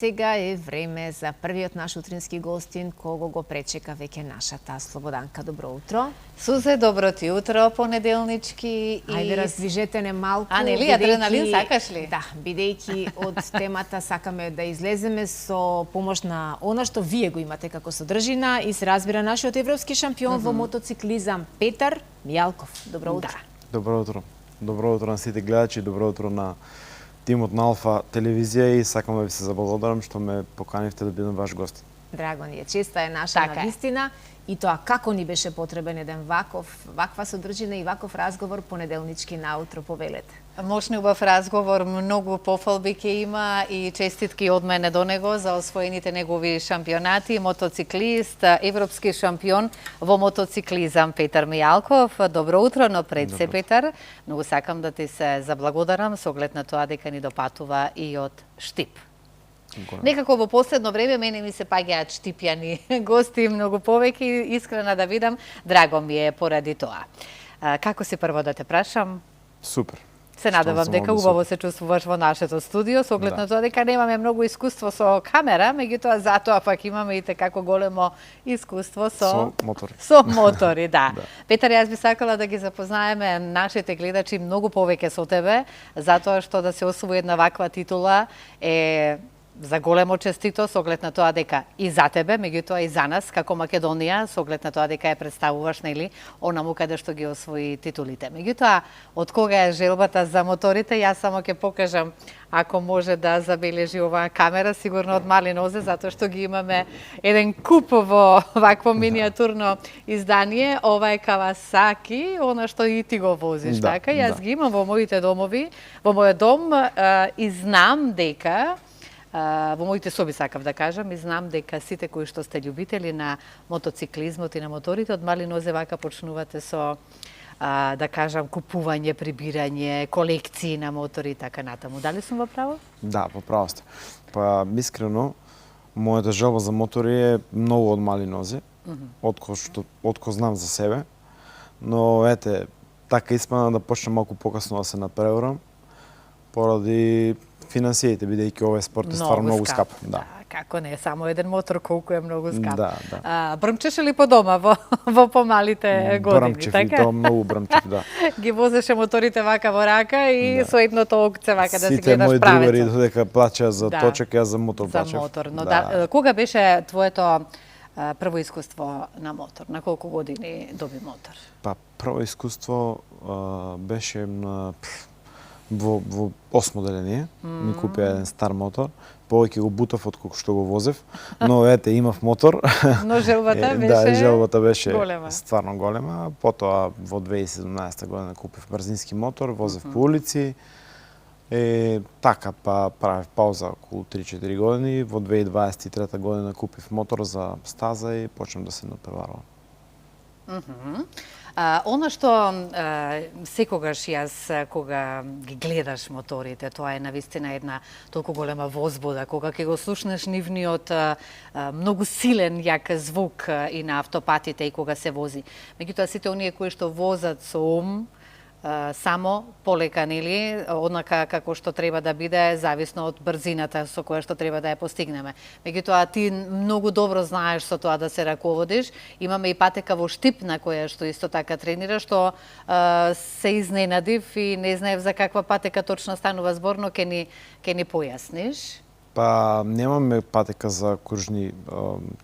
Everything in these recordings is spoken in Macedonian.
Сега е време за првиот наш утрински гостин, кого го пречека веќе нашата Слободанка. Добро утро. Сузе, добро ти утро, понеделнички. Ајде, раздвижете не малку. А, нели, адреналин сакаш ли? Да, бидејќи од темата сакаме да излеземе со помош на она што вие го имате како содржина и се разбира нашиот европски шампион во мотоциклизам Петар Мијалков. Добро утро. Добро утро. Добро утро на сите гледачи, добро утро на тимот на Алфа телевизија и сакам да ви се заблагодарам што ме поканивте да бидам ваш гост. Драго ни е, честа е наша на вистина и тоа како ни беше потребен еден ваква содржина и ваков разговор понеделнички наутро, повелете. Мощни убав разговор, многу пофалби ќе има и честитки од мене до него за освоените негови шампионати, мотоциклист, европски шампион во мотоциклизам Петар Мијалков. Добро утро, но пред се Петар, многу сакам да ти се заблагодарам со оглед на тоа дека ни допатува и од Штип. Некако во последно време мене ми се паѓаат штипјани гости многу повеќе, искрена да видам, драго ми е поради тоа. Како си прво да те прашам? Супер. Се надевам дека убаво се чувствуваш во нашето студио, со оглед на тоа дека немаме многу искуство со камера, меѓутоа затоа пак имаме и како големо искуство со мотори. Со мотори, да. Петар, јас би сакала да ги запознаеме нашите гледачи многу повеќе со тебе, затоа што да се освои една ваква титула е за големо честито, со оглед на тоа дека и за тебе, меѓутоа и за нас, како Македонија, со оглед на тоа дека ја представуваш, нели, онаму каде што ги освои титулите. Меѓутоа, од кога е желбата за моторите, јас само ќе покажам, ако може да забележи оваа камера, сигурно од мали нозе, затоа што ги имаме еден куп во вакво миниатурно издание. Ова е Кавасаки, она што и ти го возиш, така? Јас ги имам во моите домови, во мојот дом и знам дека во моите соби сакав да кажам и знам дека сите кои што сте љубители на мотоциклизмот и на моторите од мали нозе вака почнувате со да кажам купување, прибирање, колекции на мотори и така натаму. Дали сум во право? Да, во право сте. Па искрено мојата желба за мотори е многу од мали нозе, откој знам за себе. Но ете, така испадна да почнем малку покасно да се напреварам поради финансиите, бидејќи овој спорт е стварно многу скап. Да, како не, само еден мотор колку е многу скап. Да. Брмчеше ли по дома во помалите години, брмчев, така? Брмчев, и тоа многу брмчев, да. Ги возеше моторите вака во рака и со едното окце вака да си гледаш правецот. Сите мои другари додека плачеа за точек, јас за мотор плачев. За мотор, но да. Кога беше твоето прво искуство на мотор? На колку години доби мотор? Па прво искуство беше на во 8 деление, ми купија еден стар мотор, повеќе го бутав од колку што го возев, но ете имав мотор. Но желбата беше Да, желбата беше голема. Стварно голема. Потоа во 2017 година купив брзински мотор, возев по улици. Така па правев пауза околу 3-4 години, во 2023 година купив мотор за стаза и почнав да се напреварувам. Она што секогаш јас кога ги гледаш моторите, тоа е навистина една толку голема возбуда, кога ќе го слушнеш нивниот многу силен јак звук и на автопатите и кога се вози. Меѓутоа сите оние кои што возат со ум, само полека, нели, однака како што треба да биде, зависно од брзината со која што треба да ја постигнеме. Меѓутоа ти многу добро знаеш со тоа да се раководиш. Имаме и патека во Штип на која што исто така тренираш, што се изненадив и не знаев за каква патека точно станува збор, но ќе ни појасниш. Па немаме патека за кружни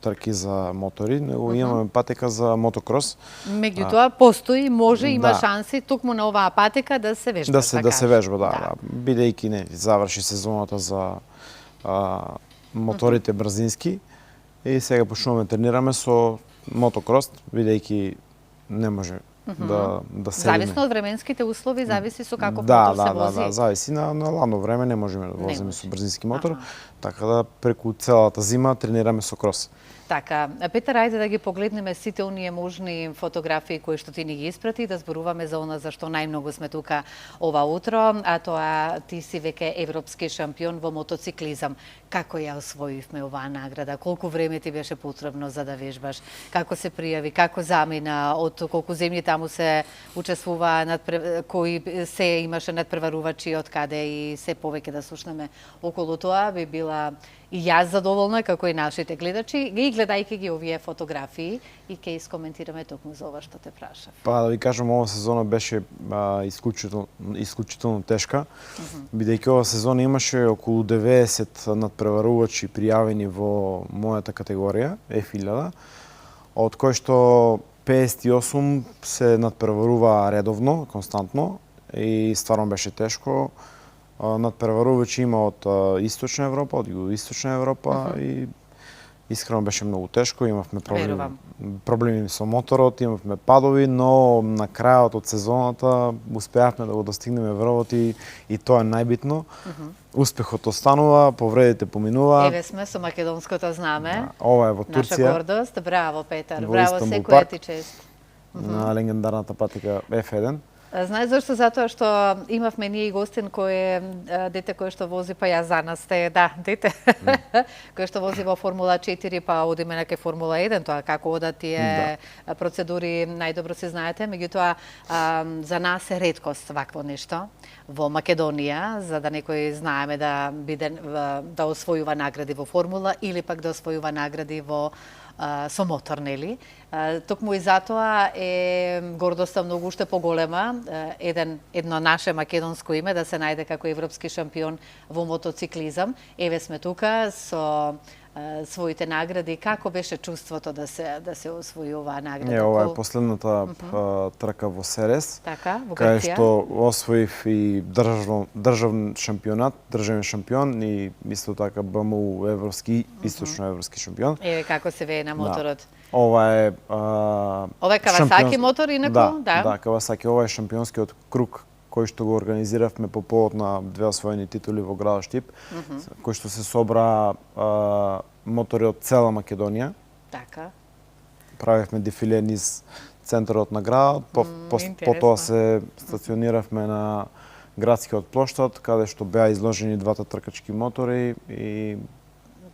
трки за мотори, него имаме патека за мотокрос. Меѓутоа постои, може, има шанси токму на оваа патека да се вежба. Да се вежба, да. Бидејќи не заврши сезоната за моторите брзински и сега почнуваме тренираме со мотокрос, бидејќи не може да се зависно од временските услови, зависи со каков мотор се вози. Да, зависи на ладно време не можеме да возиме со брзински мотор, така да преку целата зима тренираме со крос. Така, Петар, ајде да ги погледнеме сите оние можни фотографии кои што ти ни ги испрати, да зборуваме за она за што најмногу сме тука ова утро, а тоа ти си веќе европски шампион во мотоциклизам. Како ја освоивме оваа награда? Колку време ти беше потребно за да вежбаш? Како се пријави? Како замина? Од колку земји таму се учествува кои се имаше надпреварувачи од каде и се повеќе да слушнеме околу тоа, би била и јас задоволна, како и нашите гледачи, и гледајќи ги овие фотографии, и ќе искоментираме токму за ова што те прашав. Па да ви кажам, ова сезона беше исклучително тешка, бидејќи ова сезона имаше околу 90 надпреварувачи пријавени во мојата категорија, F1000, од кои што 58 се надпреварува редовно, константно, и стварно беше тешко. Надпреварувачи има од Источна Европа, од Југоисточна Европа и искрено беше многу тешко, имавме проблеми со моторот, имавме падови, но на крајот од сезоната успеавме да го достигнеме врвот и тоа е најбитно. Успехот останува, повредите поминува. Еве сме со македонското знаме. Ова е во Турција. Наша гордост. Браво, Петар. Браво, секоја ти чест. На легендарната патика F1. Знаеш зашто? Затоа што имавме ние и гостин кој е дете кој што вози, па ја за нас сте, дете, кој што вози во Формула 4, па одиме на кај Формула 1, тоа како одат тие процедури, најдобро се знаете, меѓутоа за нас е реткост вакво нешто во Македонија, за да некој знаеме да освојува награди во Формула или пак да освојува награди со мотор, нели? Токму и затоа е гордоста многу уште поголема едно наше македонско име да се најде како европски шампион во мотоциклизам. Еве сме тука со своите награди. Како беше чувството да се освојува награда? Ова е последната трка во Серес. Така, во Кај Грција. што освоив и државен шампионат, државен шампион и исто така БМУ европски, источноевропски шампион. Еве како се вее на моторот. Ова е Ова е Кавасаки мотор инаку, Да, Кавасаки, ова е шампионскиот круг кој што го организиравме по повод на 2 освоени титули во градот Штип, кој што се собра мотори од цела Македонија. Така. Правевме дефиле низ центарот на градот, потоа се стациониравме на градскиот плоштад, каде што беа изложени двата тркачки мотори и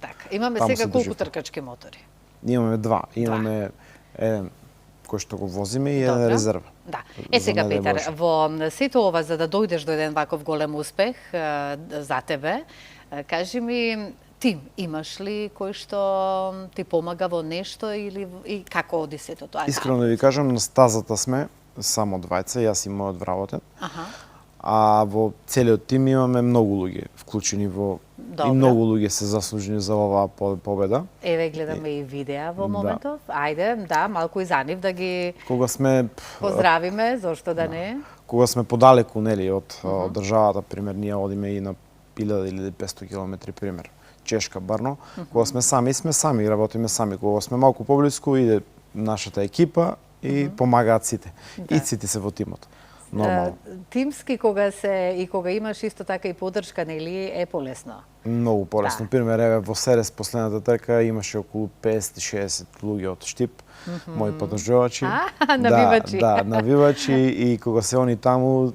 така. Имаме сега колку тркачки мотори? Имаме два. Имаме еден кој што го возиме и еден резерва. Да. Сега, Петар, во сето ова, за да дојдеш до еден ваков голем успех за тебе, кажи ми, ти имаш ли кој што ти помага во нешто или и како оди сето тоа? Искрено да ви кажам, на стазата сме само двајца, јас и мојот вработен. А во целиот тим имаме многу луѓе вклучени во и многу луѓе се заслужени за оваа победа. Еве гледаме и видеа во моментов. Ајде, малку и за нив да ги кога сме поздравиме, зошто да не? Кога сме подалеку, нели, од државата, пример, ние одиме и на 1000 или 500 километри, пример, Чешка, Барно. Кога сме сами, работиме сами. Кога сме малку поблиску, иде нашата екипа и помагаат сите. И сите се во тимот. Нормално. Тимски кога имаш исто така и поддршка, нели, е полесно. Многу полесно. Пример, еве во Серес последната трка имаше околу 50-60 луѓе од Штип, мои поддржувачи. Навивачи. Да, навивачи и кога се они таму,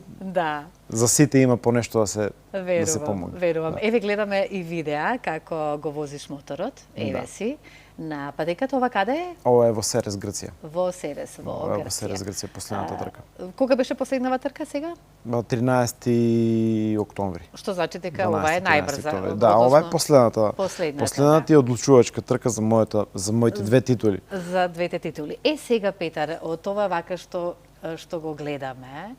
за сите има по нешто да се помогне. Верувам. Еве гледаме и видеа како го возиш моторот. Еве си. На патеката ова каде е? Ова е во Серес, Грција. Во Серес, во Грција. Во Серес, Грција, последната трка. Кога беше последнава трка сега? 13 октомври. Што значи дека ова е најбрза? Да, ова е последната и одлучувачка трка за моите две титули. За двете титули. Сега, Петар, од тоа вака што го гледаме,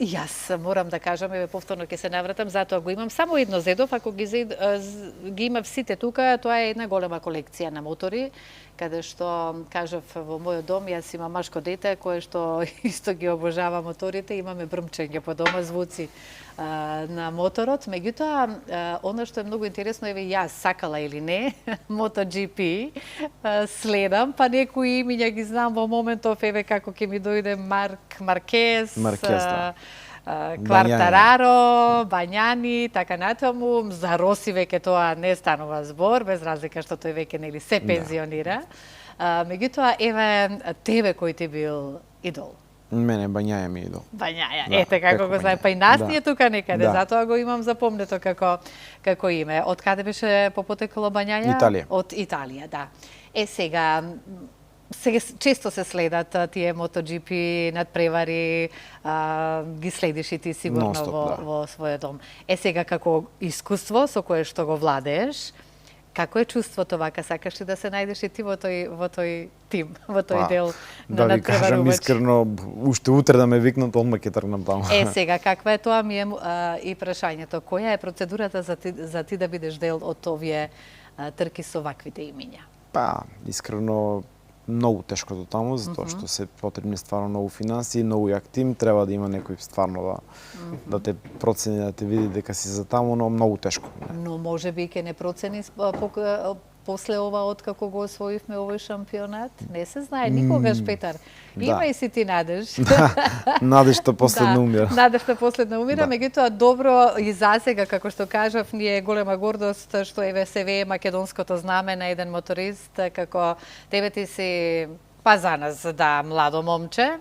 јас морам да кажам, еве повторно ќе се навратам, затоа го имам само едно зедов, ако ги имав сите тука, тоа е една голема колекција на мотори, каде што, кажав, во мојот дом, јас имам машко дете, кое што исто ги обожава моторите, имаме брмчење по дома, звуци на моторот. Меѓутоа, она што е многу интересно, еве јас, сакала или не, MotoGP, следам, па некои имиња ги знам во моментов, еве како ќе ми дојде Маркез, Квартараро, Бањани, така натаму. За Роси веќе тоа не станува збор, без разлика што тој веќе нели се пензионира. Меѓутоа, еве тебе кој ти бил идол? Мене Бањаја ми идол. Бањаја, ете како го знаем, па и нас ние тука некаде, затоа го имам запомнето како име. Од каде беше попотекло Бањаја? Италија. Од Италија, да. Сега, често се следат тие MotoGP надпревари, ги следиш и ти сигурно во својот дом. Сега како искуство со кое што го владееш, како е чувството вака, сакаш ли да се најдеш и ти во тој тим, во тој дел на надпреварувач? Да ви кажам искрено, уште утре да ме викнат, одма ќе тргнам таму. Сега, каква е тоа ми е и прашањето, која е процедурата за ти да бидеш дел од овие трки со ваквите имиња? Искрено, многу тешко до таму, затоа што се потребни стварно многу финансии, многу јак тим, треба да има некој стварно да те процени, да те види дека си за таму, но многу тешко. Но може би ќе не процени после ова откако го освоивме овој шампионат? Не се знае никогаш, Петар. Има и си ти надеж. Надежта последна умира. Надежта последна умира, меѓутоа добро и засега, како што кажав, ни е голема гордост што еве се вее македонското знаме на еден моторист, како тебе ти си за нас, младо момче,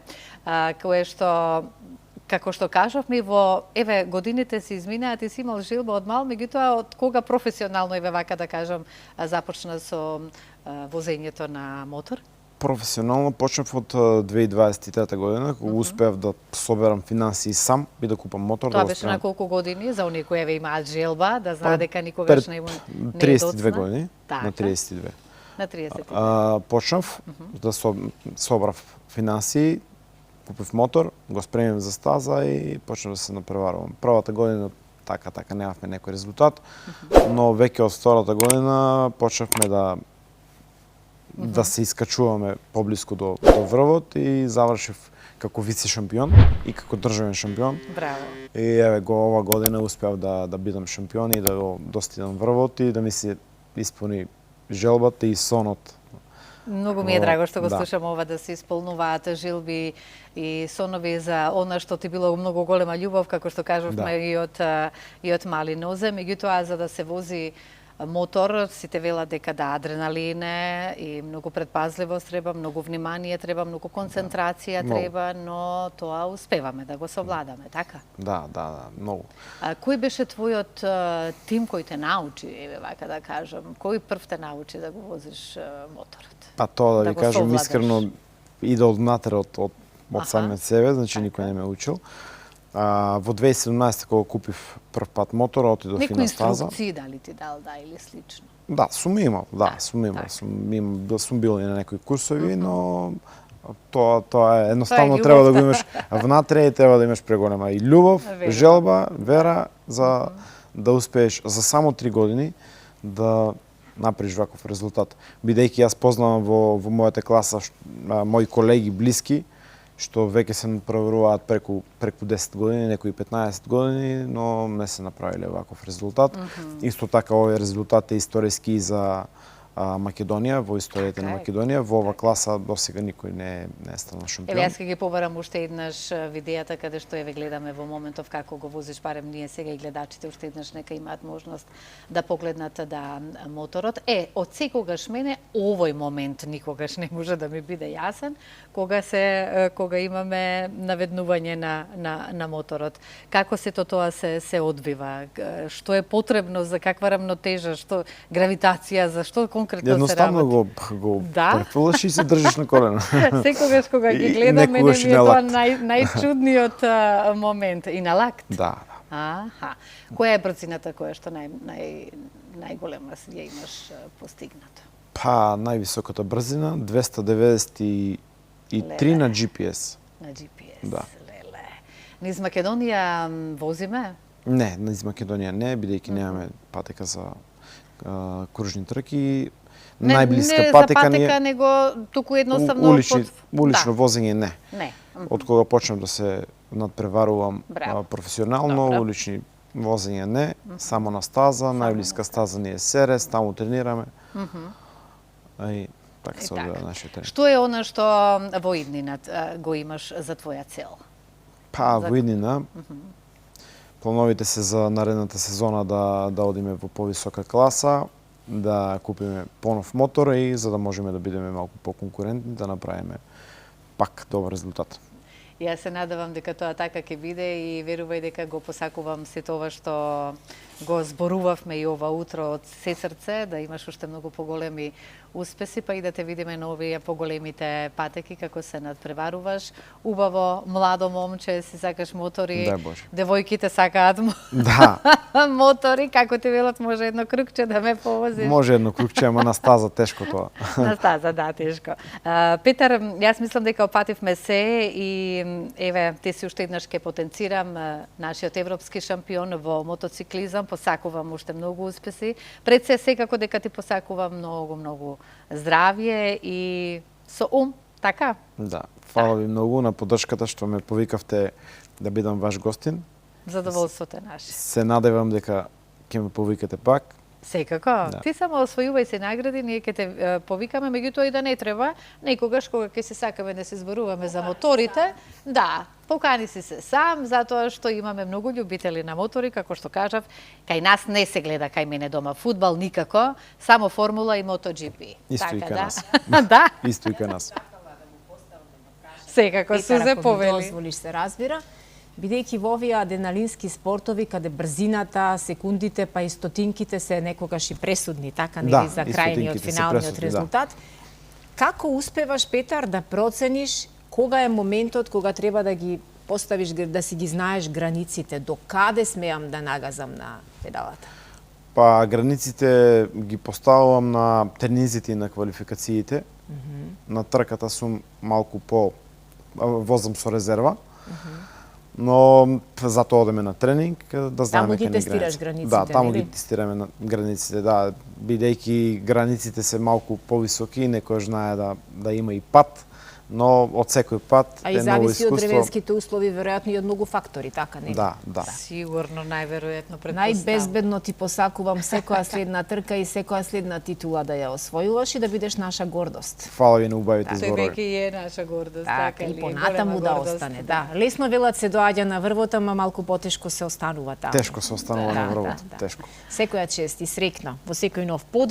кое што како што кажавме, годините се изминаа, ти си имал жилба од мал, меѓутоа од кога професионално вака да кажам започна со возењето на мотор? Професионално почнав од 2023 година, кога успеав да соберам финансии сам и да купам мотор. Тоа беше на колку години? За оние кои имаат желба, да знае дека никогаш не е доцна? 32 години, на 32. На 32. Почнав да собрав финансии, купив мотор, го спремив за стаза и почнав да се напреварувам. Првата година така немавме некој резултат, но веќе од втората година почнавме да се искачуваме поблиску до врвот и завршив како вице шампион и како државен шампион. Браво. И ова година успеав да бидам шампион и да го достигнам врвот и да ми се исполни желбата и сонот. Многу ми е драго што го слушам ова, да се исполнуваат жилби и сонови за она што ти било многу голема љубов, како што кажавме и од мали нозе. Меѓутоа, за да се вози мотор, сите велат дека адреналин е и многу предпазливост треба, многу внимание треба, многу концентрација треба, но тоа успеваме да го совладаме, така? Да, многу. Кој беше твојот тим кој те научи, вака да кажам, кој прв те научи да го возиш моторот? Тоа да ви кажам искрено, иде од внатре од самиот себе, значи никој не ме учил. Во 2017 кога купив прв пат мотор, отидов и на стаза. Некои инструкции дали ти дал, или слично? Да, сум имал. Сум бил и на некои курсови, но тоа е едноставно треба да го имаш внатре и треба да имаш преголема и љубов, желба, вера за да успееш за само 3 години да направиш ваков резултат. Бидејќи јас познавам во мојата класа мои колеги блиски што веќе се направуваат преку 10 години, некои 15 години, но не се направиле ваков резултат. Исто така овој резултат е историски за Македонија, во историјата на Македонија. Во ова класа досега никој не е станал шампион. Јас ќе ги побарам уште еднаш видејата каде што гледаме во моментов како го возиш, барем ние сега и гледачите уште еднаш нека имаат можност да погледнат моторот. Од секогаш мене овој момент никогаш не може да ми биде јасен, кога имаме наведнување на моторот. Како сето тоа се одвива? Што е потребно за каква рамнотежа, што гравитација, за што конкретно се работи? Едноставно го префрлаш и се држиш на колено. Секогаш кога ги гледам, мене ми е тоа најчудниот момент. И на лакт? Да. Која е брзината која што најголема ја имаш постигнато? Највисоката брзина 293 на GPS. На GPS. Да. Леле. Низ Македонија возиме? Не, низ Македонија не, бидејќи немаме патека за кружни трки. Најблиска патека не за патека, него туку едноставно улично возење не. Од кога почнав да се надпреварувам професионално, улични возење не, само на стаза, најблиска стаза ни е Серес, таму тренираме. И така се одвива нашите тренинги. Што е она што во иднина го имаш за твоја цел? Во иднина плановите се за наредната сезона да одиме во повисока класа, да купиме понов мотор и за да можеме да бидеме малку поконкурентни, да направиме пак добар резултат. Јас се надевам дека тоа така ќе биде и верувај дека го посакувам сето ова што го зборувавме и ова утро од се срце, да имаш уште многу поголеми успеси, па и да те видиме на овие поголемите патеки како се надпреваруваш. Убаво, младо момче, си сакаш мотори. Да, Боже. Девојките сакаат Да. мотори, како ти велат, може едно крукче да ме повозиш. Може едно крукче, ама на стаза тешко тоа. На стаза, да, тешко. Петар, јас мислам дека опативме се и еве, ти си уште еднаш ке потенцирам нашиот европски шампион во мотоциклизам, посакувам уште многу успеси. Пред се секако дека ти посакувам многу здравје и со ум, така? Да, фала ви многу на поддршката што ме повикавте да бидам ваш гостин. Задоволството е наше. Се надевам дека ќе ме повикате пак. Секако. Да. Ти само освојувај се награди, ние ќе те повикаме, меѓутоа и да не треба, некогаш кога ќе се сакаме да се зборуваме за моторите, да, покани си се сам, затоа што имаме многу љубители на мотори, како што кажав, кај нас не се гледа кај мене дома фудбал никако, само Формула и MotoGP. Исто и кај нас. Да, Исто и кај нас. секако Петар, Сузе ако ми повели. дозволиш, се разбира. Бидејќи во овие адреналински спортови, каде брзината, секундите, па и стотинките се некогаш и пресудни, така нели, Да, за и крајниот, стотинките се финалниот пресудни, да. резултат. Како успеваш, Петар, да процениш кога е моментот кога треба да ги поставиш, да си ги знаеш границите, до каде смеам да нагазам на педалата? Па границите ги поставувам на тренизите и на квалификациите. На трката сум малку возам со резерва. Но затоа одеме на тренинг да знаеме ги кај ни тестираш границите. границите, Да, таму нели? ги тестираме на границите, да, бидејќи границите се малку повисоки, некојаш знае да има и пат, но од секој пат А и е ново зависи од искуство. временските услови, веројатно и од многу фактори, така нели? Да, да. Сигурно, најверојатно, предпоставам. Најбезбедно ти посакувам секоја следна трка и секоја следна титула да ја освојуваш и да бидеш наша гордост. Фала ви на убавите Тој зборови. веќе е наша гордост, Така, така и ли? понатаму да Голема гордост, остане, да. Лесно велат се доаѓа на врвот, ама малку потешко се останува таму. Тешко се останува Да, на врвот, да. тешко. Секоја чест и среќна во секој нов подвиг.